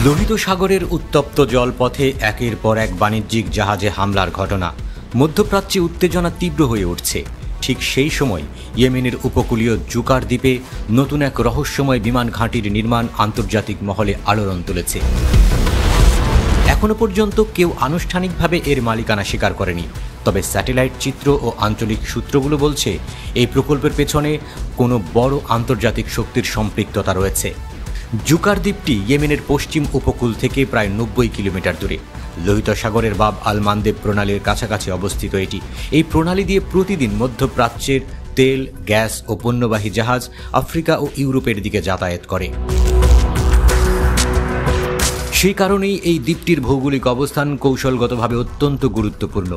লোহিত সাগরের উত্তপ্ত জলপথে একের পর এক বাণিজ্যিক জাহাজে হামলার ঘটনা। মধ্যপ্রাচ্যে উত্তেজনা তীব্র হয়ে উঠছে। ঠিক সেই সময় ইয়েমেনের উপকূলীয় জুকার দ্বীপে নতুন এক রহস্যময় বিমান ঘাঁটির নির্মাণ আন্তর্জাতিক মহলে আলোড়ন তুলেছে। এখনো পর্যন্ত কেউ আনুষ্ঠানিকভাবে এর মালিকানা স্বীকার করেনি, তবে স্যাটেলাইট চিত্র ও আঞ্চলিক সূত্রগুলো বলছে এই প্রকল্পের পেছনে কোনো বড় আন্তর্জাতিক শক্তির সম্পৃক্ততা রয়েছে। জুকার দ্বীপটি ইয়েমেনের পশ্চিম উপকূল থেকে প্রায় 90 কিলোমিটার দূরে। লোহিত সাগরের বাব আল মান্দেব প্রণালীর কাছাকাছি অবস্থিত এটি। এই প্রণালী দিয়ে প্রতিদিন মধ্যপ্রাচ্যের তেল, গ্যাস ও পণ্যবাহী জাহাজ আফ্রিকা ও ইউরোপের দিকে যাতায়াত করে। সেই কারণেই এই দ্বীপটির ভৌগোলিক অবস্থান কৌশলগতভাবে অত্যন্ত গুরুত্বপূর্ণ।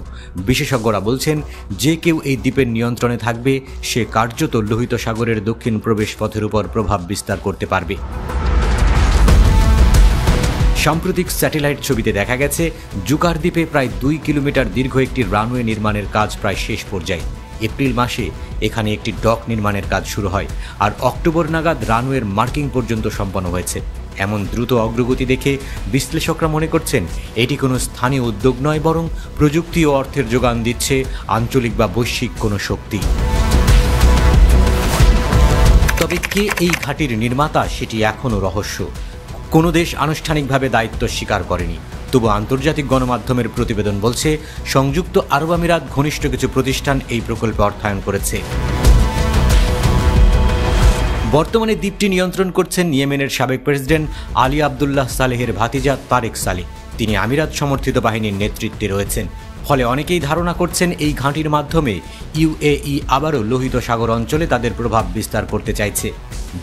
বিশেষজ্ঞরা বলছেন, যে কেউ এই দ্বীপের নিয়ন্ত্রণে থাকবে সে কার্যত লোহিত সাগরের দক্ষিণ প্রবেশ পথের উপর প্রভাব বিস্তার করতে পারবে। সাম্প্রতিক স্যাটেলাইট ছবিতে দেখা গেছে, জুকার দ্বীপে প্রায় 2 কিলোমিটার দীর্ঘ একটি রানওয়ে নির্মাণের কাজ প্রায় শেষ পর্যায়ে। এপ্রিল মাসে এখানে একটি ডক নির্মাণের কাজ শুরু হয়, আর অক্টোবর নাগাদ রানওয়ের মার্কিং পর্যন্ত সম্পন্ন হয়েছে। এমন দ্রুত অগ্রগতি দেখে বিশ্লেষকরা মনে করছেন, এটি কোনো স্থানীয় উদ্যোগ নয়, বরং প্রযুক্তি ও অর্থের যোগান দিচ্ছে আঞ্চলিক বা বৈশ্বিক কোনো শক্তি। তবে কে এই ঘাঁটির নির্মাতা সেটি এখনও রহস্য। কোনো দেশ আনুষ্ঠানিকভাবে দায়িত্ব স্বীকার করেনি। তবু আন্তর্জাতিক গণমাধ্যমের প্রতিবেদন বলছে, সংযুক্ত আরব আমিরাত ঘনিষ্ঠ কিছু প্রতিষ্ঠান এই প্রকল্পে অর্থায়ন করেছে। বর্তমানে দ্বীপটি নিয়ন্ত্রণ করছেন ইয়েমেনের সাবেক প্রেসিডেন্ট আলী আবদুল্লাহ সালেহের ভাতিজা তারেক সালেহ। তিনি আমিরাত সমর্থিত বাহিনীর নেতৃত্বে রয়েছেন। ফলে অনেকেই ধারণা করছেন, এই ঘাঁটির মাধ্যমে ইউএই আবারও লোহিত সাগর অঞ্চলে তাদের প্রভাব বিস্তার করতে চাইছে।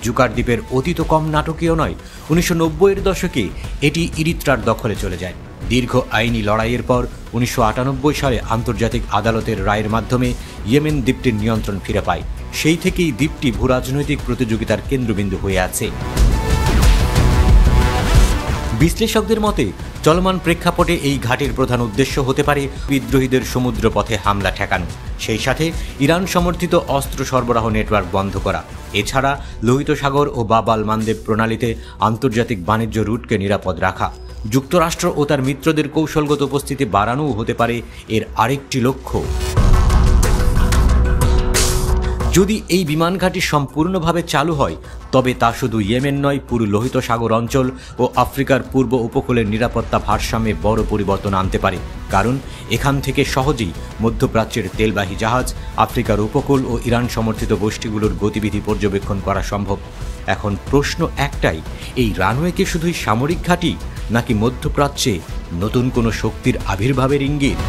জুকার দ্বীপের অতীত কম নাটকীয় নয়। 1990-এর দশকে এটি ইরিত্রার দখলে চলে যায়। দীর্ঘ আইনি লড়াইয়ের পর 1998 সালে আন্তর্জাতিক আদালতের রায়ের মাধ্যমে ইয়েমেন দ্বীপটির নিয়ন্ত্রণ ফিরে পায়। সেই থেকেই দ্বীপটি ভূরাজনৈতিক প্রতিযোগিতার কেন্দ্রবিন্দু হয়ে আছে। বিশ্লেষকদের মতে, চলমান প্রেক্ষাপটে এই ঘাঁটির প্রধান উদ্দেশ্য হতে পারে বিদ্রোহীদের সমুদ্র পথে হামলা ঠেকানো, সেই সাথে ইরান সমর্থিত অস্ত্র সরবরাহ নেটওয়ার্ক বন্ধ করা। এছাড়া লোহিত সাগর ও বাব আল মান্দেব প্রণালীতে আন্তর্জাতিক বাণিজ্য রুটকে নিরাপদ রাখা। যুক্তরাষ্ট্র ও তার মিত্রদের কৌশলগত উপস্থিতি বাড়ানোও হতে পারে এর আরেকটি লক্ষ্য। যদি এই বিমান ঘাঁটি সম্পূর্ণভাবে চালু হয়, তবে তা শুধু ইয়েমেন নয়, পুরো লোহিত সাগর অঞ্চল ও আফ্রিকার পূর্ব উপকূলের নিরাপত্তা ভারসাম্যে বড় পরিবর্তন আনতে পারে। কারণ এখান থেকে সহজেই মধ্যপ্রাচ্যের তেলবাহী জাহাজ, আফ্রিকার উপকূল ও ইরান সমর্থিত গোষ্ঠীগুলোর গতিবিধি পর্যবেক্ষণ করা সম্ভব। এখন প্রশ্ন একটাই, এই রানওয়ে কি শুধুই সামরিক ঘাঁটি, নাকি মধ্যপ্রাচ্যে নতুন কোনো শক্তির আবির্ভাবের ইঙ্গিত?